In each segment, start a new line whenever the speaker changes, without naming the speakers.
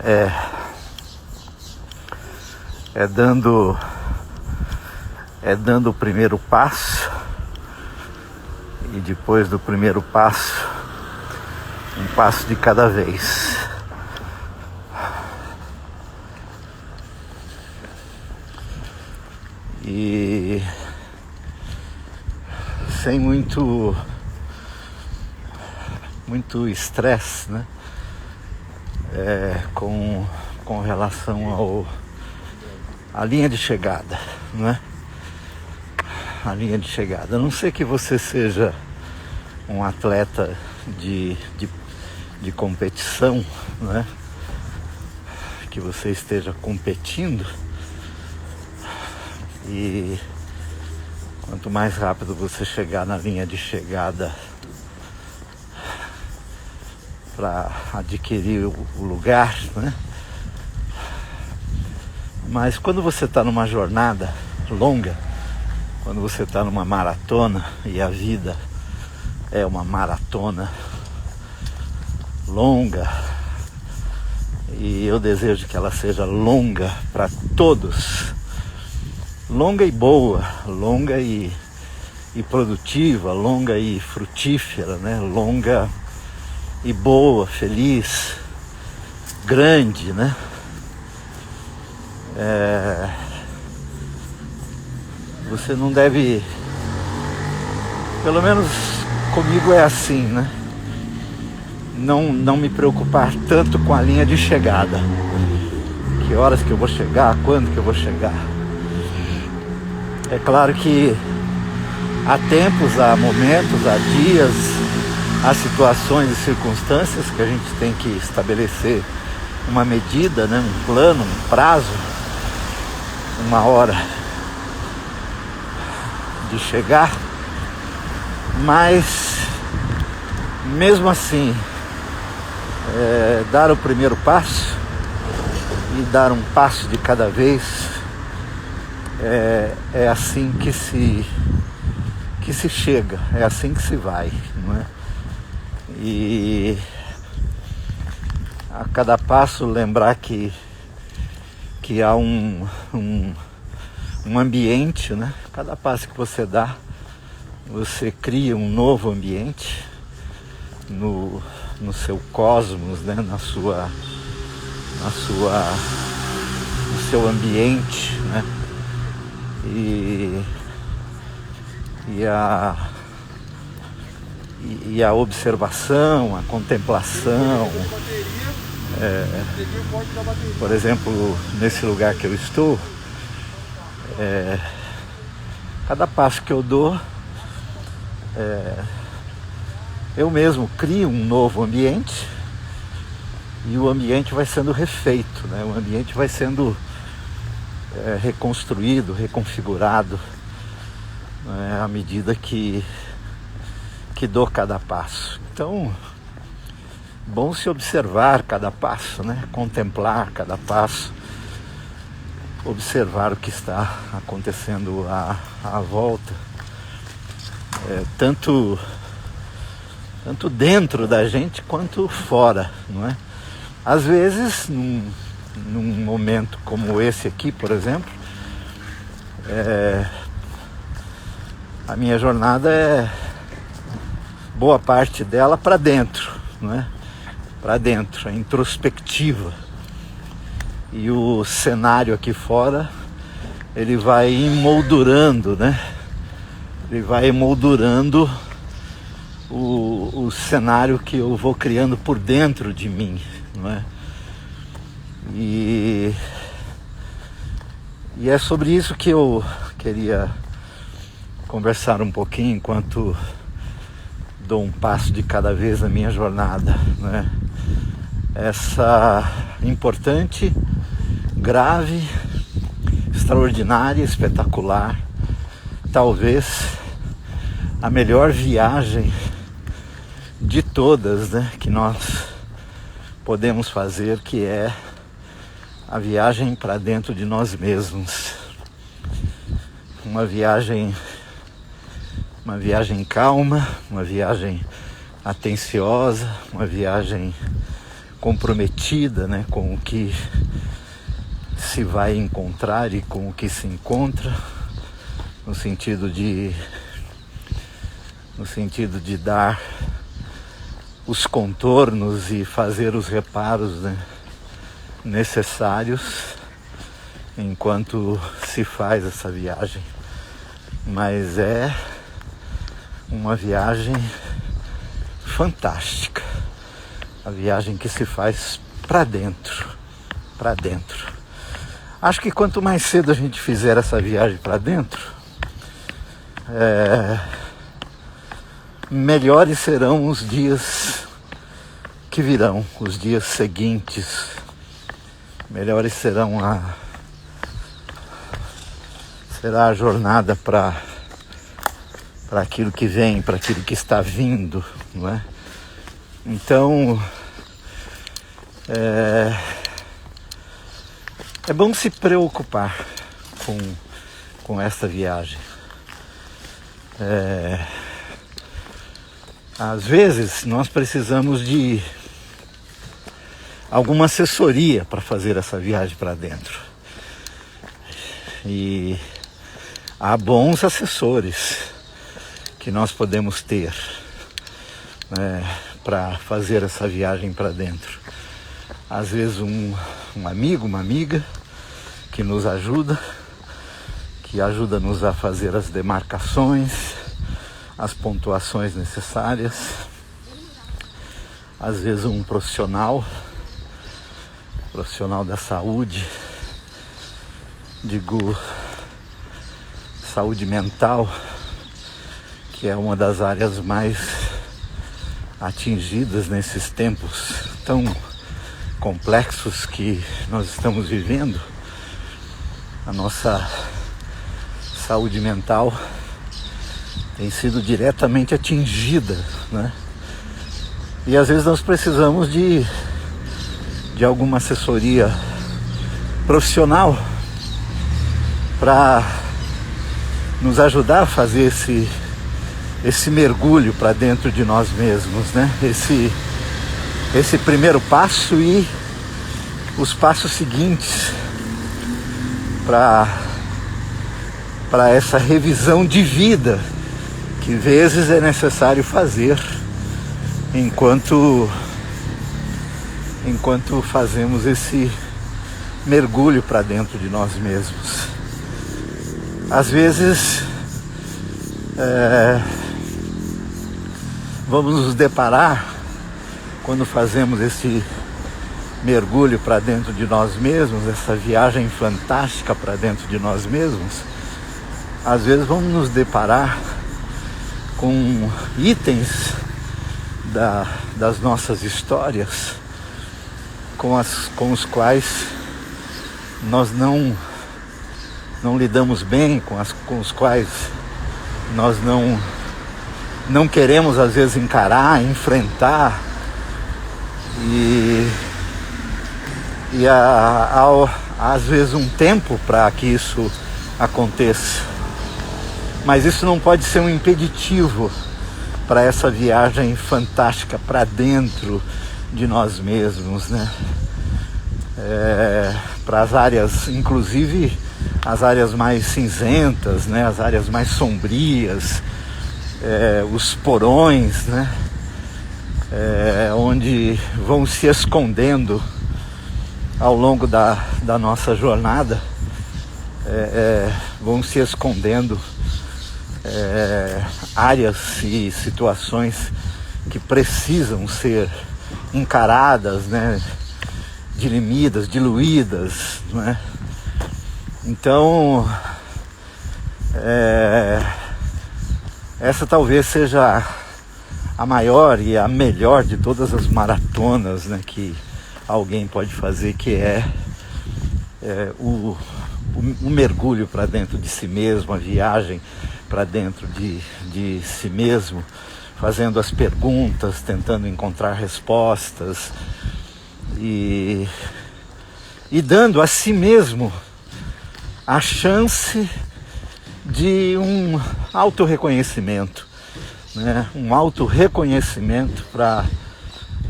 é dando o primeiro passo, e depois do primeiro passo, um passo de cada vez. E sem muito estresse, né? Com relação à linha de chegada, né? A linha de chegada. A não ser que você seja um atleta de competição, né? Que você esteja competindo, e quanto mais rápido você chegar na linha de chegada para adquirir o lugar, né? Mas quando você está numa jornada longa, quando você está numa maratona, e a vida é uma maratona longa, e eu desejo que ela seja longa para todos, longa e boa, longa e produtiva, longa e frutífera, né? Longa e boa, feliz, grande, né? Você não deve, pelo menos comigo é assim, né? Não me preocupar tanto com a linha de chegada. Que horas que eu vou chegar, quando que eu vou chegar. É claro que há tempos, há momentos, há dias, há situações e circunstâncias que a gente tem que estabelecer uma medida, né? Um plano, um prazo, uma hora de chegar, mas mesmo assim, dar o primeiro passo e dar um passo de cada vez, é assim que se chega, é assim que se vai, não é? E a cada passo lembrar que há um ambiente, né? Cada passo que você dá, você cria um novo ambiente no seu cosmos, né? No seu ambiente, né? E a observação, a contemplação, por exemplo, nesse lugar que eu estou, cada passo que eu dou, eu mesmo crio um novo ambiente, e o ambiente vai sendo refeito, né? O ambiente vai sendo reconstruído, reconfigurado, né? À medida que dou cada passo. Então, bom se observar cada passo, né? Contemplar cada passo, observar o que está acontecendo à volta, tanto dentro da gente quanto fora, não é? Às vezes, num momento como esse aqui, por exemplo, a minha jornada boa parte dela para dentro, não é? Para dentro, é introspectiva. E o cenário aqui fora, ele vai emoldurando, né? Ele vai emoldurando o cenário que eu vou criando por dentro de mim, não é? E é sobre isso que eu queria conversar um pouquinho enquanto dou um passo de cada vez na minha jornada, né? Essa importante, grave, extraordinária, espetacular, talvez a melhor viagem de todas, né, que nós podemos fazer, que é a viagem para dentro de nós mesmos. Uma viagem calma, uma viagem atenciosa, uma viagem comprometida, né, com o que se vai encontrar e com o que se encontra, no sentido de dar os contornos e fazer os reparos, né, necessários enquanto se faz essa viagem. Mas é uma viagem fantástica, a viagem que se faz para dentro. Acho que quanto mais cedo a gente fizer essa viagem para dentro, melhores serão os dias que virão, os dias seguintes. Melhores será a jornada para aquilo que vem, para aquilo que está vindo, não é? Então, é bom se preocupar com essa viagem. Às vezes nós precisamos de alguma assessoria para fazer essa viagem para dentro. E há bons assessores que nós podemos ter, né, para fazer essa viagem para dentro. Às vezes um amigo, uma amiga que nos ajuda, que ajuda-nos a fazer as demarcações, as pontuações necessárias. Às vezes um profissional da saúde, digo, saúde mental, que é uma das áreas mais atingidas nesses tempos tão complexos que nós estamos vivendo. A nossa saúde mental tem sido diretamente atingida, né? E às vezes nós precisamos de alguma assessoria profissional para nos ajudar a fazer esse mergulho para dentro de nós mesmos, né? Esse primeiro passo e os passos seguintes para essa revisão de vida que vezes é necessário fazer enquanto fazemos esse mergulho para dentro de nós mesmos. Às vezes vamos nos deparar, quando fazemos esse mergulho para dentro de nós mesmos, essa viagem fantástica para dentro de nós mesmos, às vezes vamos nos deparar com itens das nossas histórias com os quais nós não lidamos bem, com os quais nós não queremos às vezes encarar, enfrentar, e às vezes um tempo para que isso aconteça. Mas isso não pode ser um impeditivo para essa viagem fantástica para dentro de nós mesmos, né? Para as áreas, inclusive as áreas mais cinzentas, né? As áreas mais sombrias, os porões, né? Onde vão se escondendo ao longo da nossa jornada, vão se escondendo áreas e situações que precisam ser encaradas, né? Dirimidas, diluídas, né? Então, essa talvez seja a maior e a melhor de todas as maratonas, né, que alguém pode fazer, que é o mergulho para dentro de si mesmo, a viagem para dentro de si mesmo, fazendo as perguntas, tentando encontrar respostas e dando a si mesmo a chance de um autorreconhecimento, né? Um autorreconhecimento para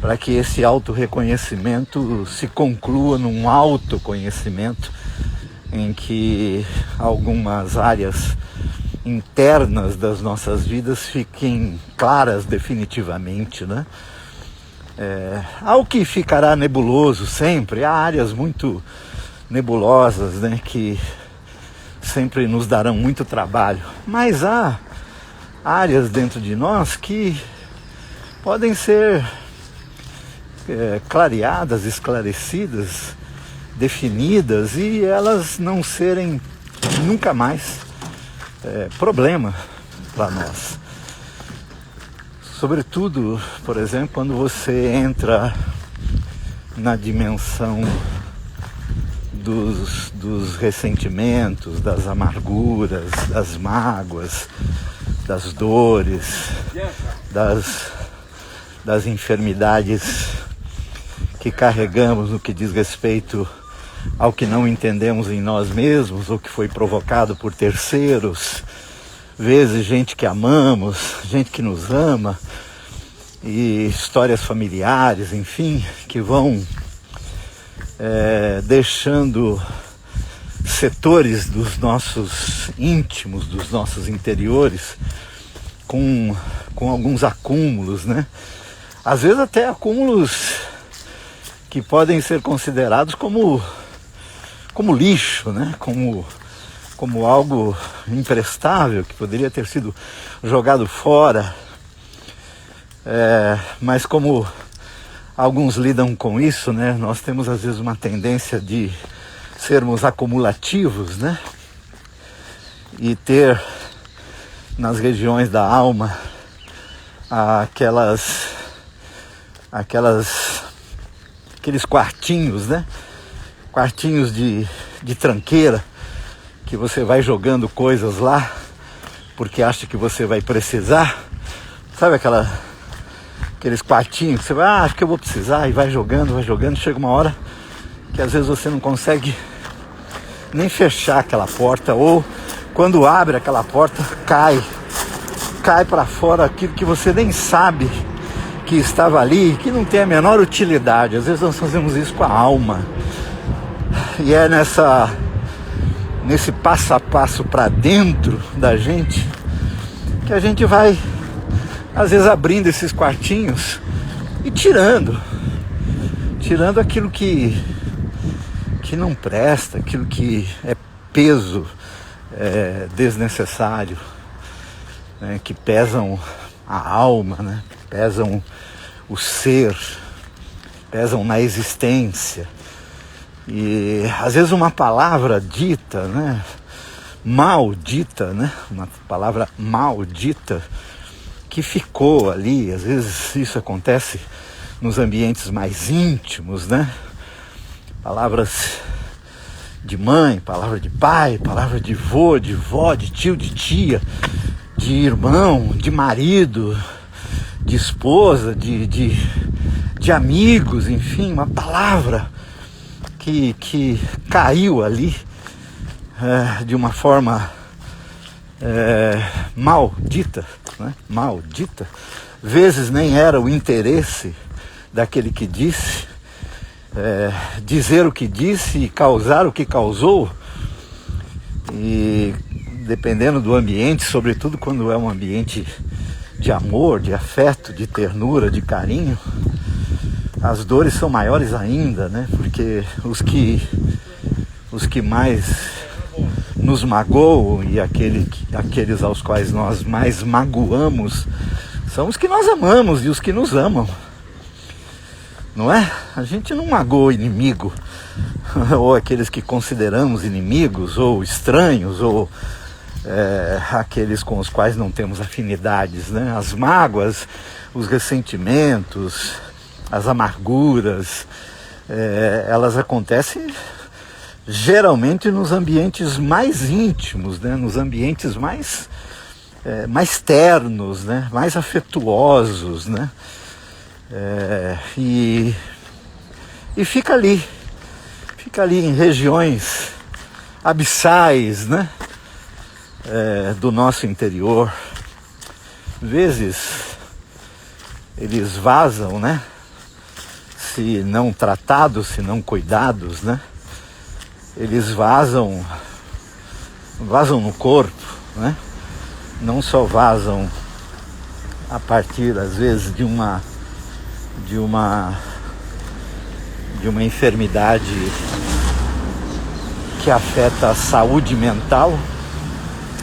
para que esse autorreconhecimento se conclua num autoconhecimento em que algumas áreas internas das nossas vidas fiquem claras definitivamente, né? Ao que ficará nebuloso sempre, há áreas muito nebulosas, né, que sempre nos darão muito trabalho, mas há áreas dentro de nós que podem ser clareadas, esclarecidas, definidas, e elas não serem nunca mais problema para nós. Sobretudo, por exemplo, quando você entra na dimensão dos ressentimentos, das amarguras, das mágoas, das dores, das enfermidades que carregamos no que diz respeito ao que não entendemos em nós mesmos, ou que foi provocado por terceiros, vezes gente que amamos, gente que nos ama, e histórias familiares, enfim, que vão deixando setores dos nossos íntimos, dos nossos interiores, com alguns acúmulos, né? Às vezes até acúmulos que podem ser considerados como lixo, né? Como algo imprestável, que poderia ter sido jogado fora. Mas como alguns lidam com isso, né? Nós temos às vezes uma tendência de sermos acumulativos, né? E ter nas regiões da alma aqueles quartinhos, né? Quartinhos de tranqueira, que você vai jogando coisas lá porque acha que você vai precisar. Sabe aqueles quartinhos que você vai, acho que eu vou precisar, e vai jogando, chega uma hora que às vezes você não consegue nem fechar aquela porta, ou quando abre aquela porta, cai para fora aquilo que você nem sabe que estava ali, que não tem a menor utilidade. Às vezes nós fazemos isso com a alma, e é nesse passo a passo para dentro da gente que a gente vai às vezes abrindo esses quartinhos e tirando aquilo que não presta, aquilo que é peso desnecessário, né, que pesam a alma, né, pesam o ser, pesam na existência. E às vezes uma palavra dita, né, maldita, né, uma palavra maldita que ficou ali, às vezes isso acontece nos ambientes mais íntimos, né? Palavras de mãe, palavra de pai, palavra de vô, de vó, de tio, de tia, de irmão, de marido, de esposa, de amigos, enfim, uma palavra que caiu ali de uma forma maldita, né? Maldita. Vezes nem era o interesse daquele que disse dizer o que disse e causar o que causou. E dependendo do ambiente, sobretudo quando é um ambiente de amor, de afeto, de ternura, de carinho, as dores são maiores ainda, né? Porque os que mais nos magoam e aqueles aos quais nós mais magoamos são os que nós amamos e os que nos amam, não é? A gente não magoa o inimigo, ou aqueles que consideramos inimigos, ou estranhos, ou aqueles com os quais não temos afinidades, né? As mágoas, os ressentimentos, as amarguras, elas acontecem geralmente nos ambientes mais íntimos, né? Nos ambientes mais ternos, né? Mais afetuosos, né? E fica ali em regiões abissais, né? Do nosso interior. Vezes eles vazam, né? se não tratados, se não cuidados, né, eles vazam no corpo, né? Não só vazam a partir, às vezes, de uma enfermidade que afeta a saúde mental,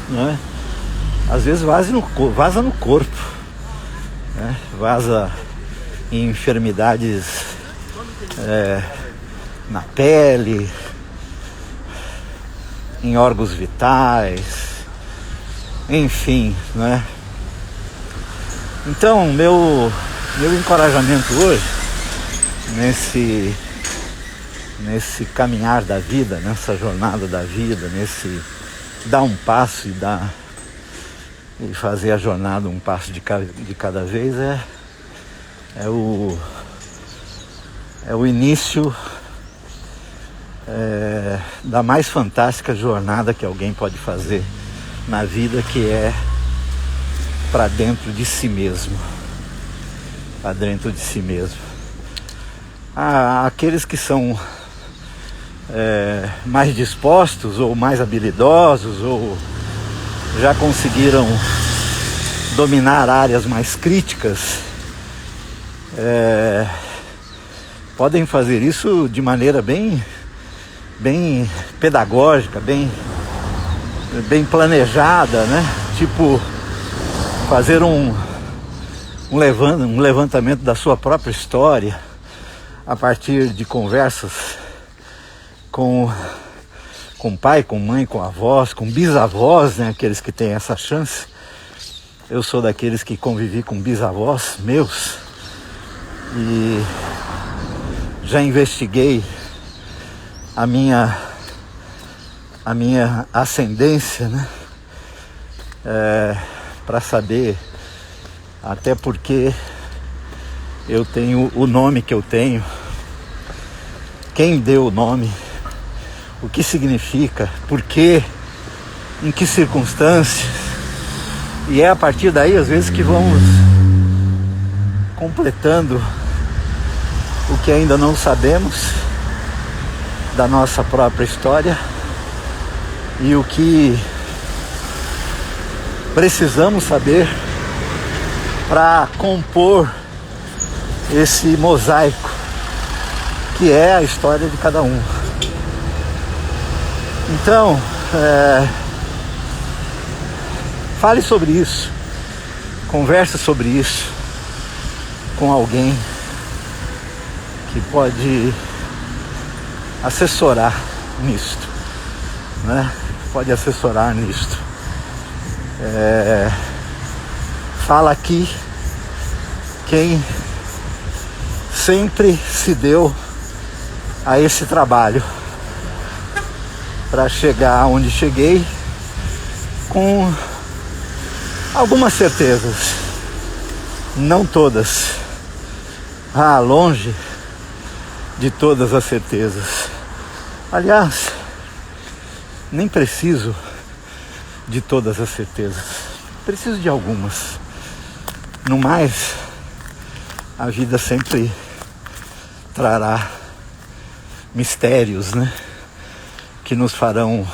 né? Às vezes vaza no corpo, né? Vaza em enfermidades na pele, em órgãos vitais, enfim, né? Então, meu encorajamento hoje, nesse caminhar da vida, nessa jornada da vida, nesse dar um passo e fazer a jornada um passo de cada vez, é o início da mais fantástica jornada que alguém pode fazer na vida, que é para dentro de si mesmo. Para dentro de si mesmo. Aqueles que são mais dispostos ou mais habilidosos ou já conseguiram dominar áreas mais críticas, podem fazer isso de maneira bem pedagógica, bem planejada, né? Tipo, fazer um levantamento da sua própria história a partir de conversas com pai, com mãe, com avós, com bisavós, né? Aqueles que têm essa chance. Eu sou daqueles que convivi com bisavós meus e já investiguei a minha ascendência, né? Para saber até porque eu tenho o nome que eu tenho, quem deu o nome, o que significa, por quê, em que circunstâncias. E é a partir daí, às vezes, que vamos completando o que ainda não sabemos da nossa própria história e o que precisamos saber para compor esse mosaico que é a história de cada um. Então, fale sobre isso, converse sobre isso com alguém que pode assessorar nisto, né? Pode assessorar nisto. Fala aqui quem sempre se deu a esse trabalho para chegar onde cheguei, com algumas certezas, não todas, longe de todas as certezas. Aliás, nem preciso de todas as certezas, preciso de algumas. No mais, a vida sempre trará mistérios, né? Que nos farão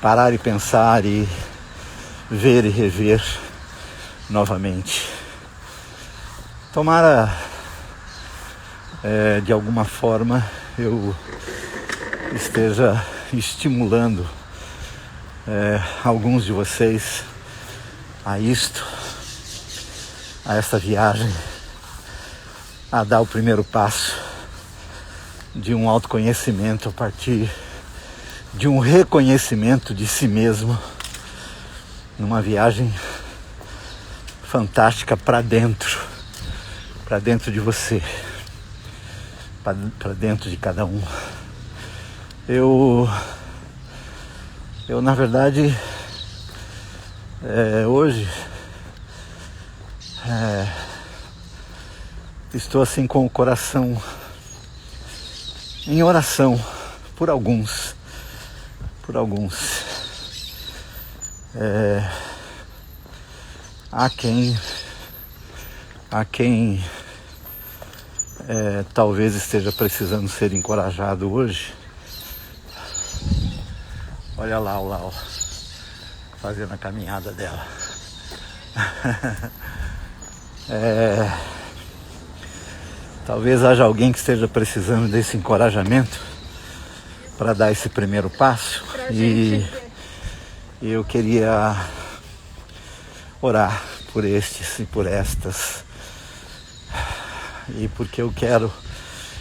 parar e pensar e ver e rever novamente. Tomara, de alguma forma, eu esteja estimulando alguns de vocês a essa viagem, a dar o primeiro passo de um autoconhecimento a partir de um reconhecimento de si mesmo, numa viagem fantástica para dentro de você, para dentro de cada um. Eu na verdade, hoje estou assim com o coração em oração por alguns. Há quem talvez esteja precisando ser encorajado hoje. Olha lá o Lau fazendo a caminhada dela. Talvez haja alguém que esteja precisando desse encorajamento para dar esse primeiro passo. E eu queria orar por estes e por estas. E porque eu quero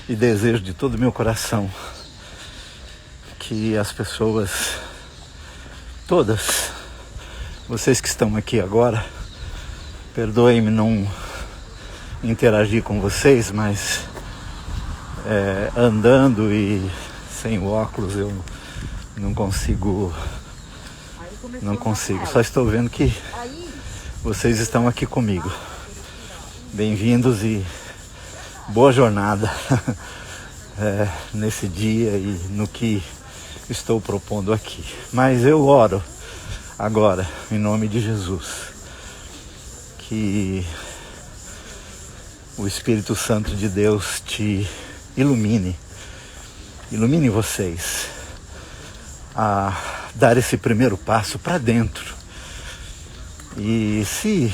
e desejo de todo o meu coração que as pessoas, todas, vocês que estão aqui agora, perdoem-me não interagir com vocês, mas andando e sem o óculos eu não consigo, só estou vendo que vocês estão aqui comigo. Bem-vindos e boa jornada nesse dia e no que estou propondo aqui. Mas eu oro agora, em nome de Jesus, que o Espírito Santo de Deus te ilumine vocês a dar esse primeiro passo para dentro. E se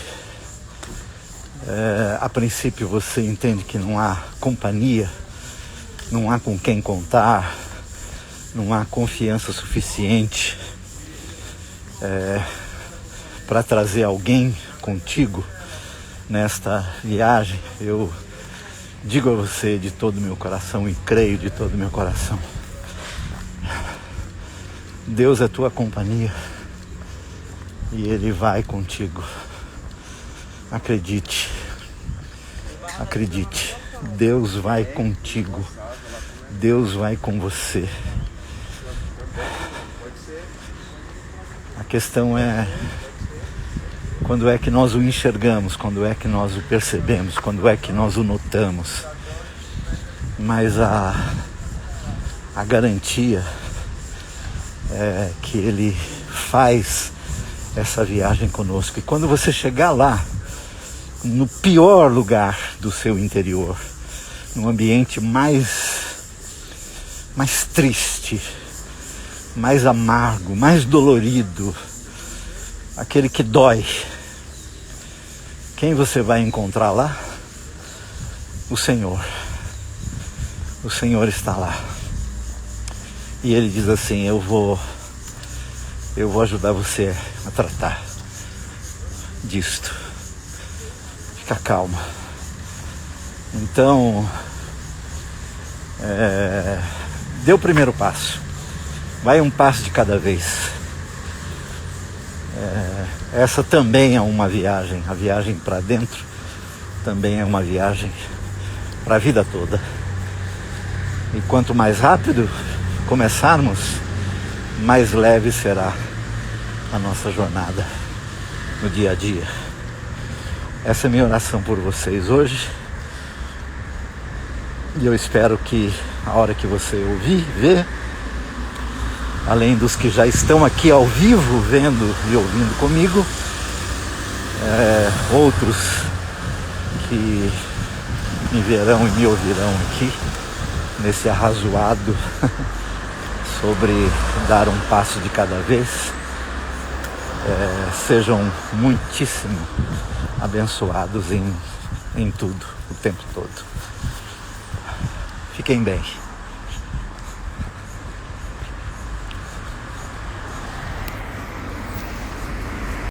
a princípio você entende que não há companhia, não há com quem contar, não há confiança suficiente para trazer alguém contigo nesta viagem, eu digo a você de todo o meu coração e creio de todo o meu coração: Deus é tua companhia e Ele vai contigo. Acredite, Deus vai contigo, Deus vai com você. A questão é quando é que nós o enxergamos, quando é que nós o percebemos, quando é que nós o notamos. Mas a garantia é que Ele faz essa viagem conosco. E quando você chegar lá, no pior lugar do seu interior, no ambiente mais triste, mais amargo, mais dolorido, aquele que dói, quem você vai encontrar lá? O Senhor. O Senhor está lá. E Ele diz assim: eu vou ajudar você a tratar disto. Fica calma. Então, dê o primeiro passo. Vai um passo de cada vez. Essa também é uma viagem. A viagem para dentro também é uma viagem para a vida toda. E quanto mais rápido começarmos, mais leve será a nossa jornada no dia a dia. Essa é a minha oração por vocês hoje. E eu espero que a hora que você ouvir, ver, além dos que já estão aqui ao vivo, vendo e ouvindo comigo, outros que me verão e me ouvirão aqui, nesse arrazoado sobre dar um passo de cada vez, sejam muitíssimo abençoados em tudo, o tempo todo. Fiquem bem.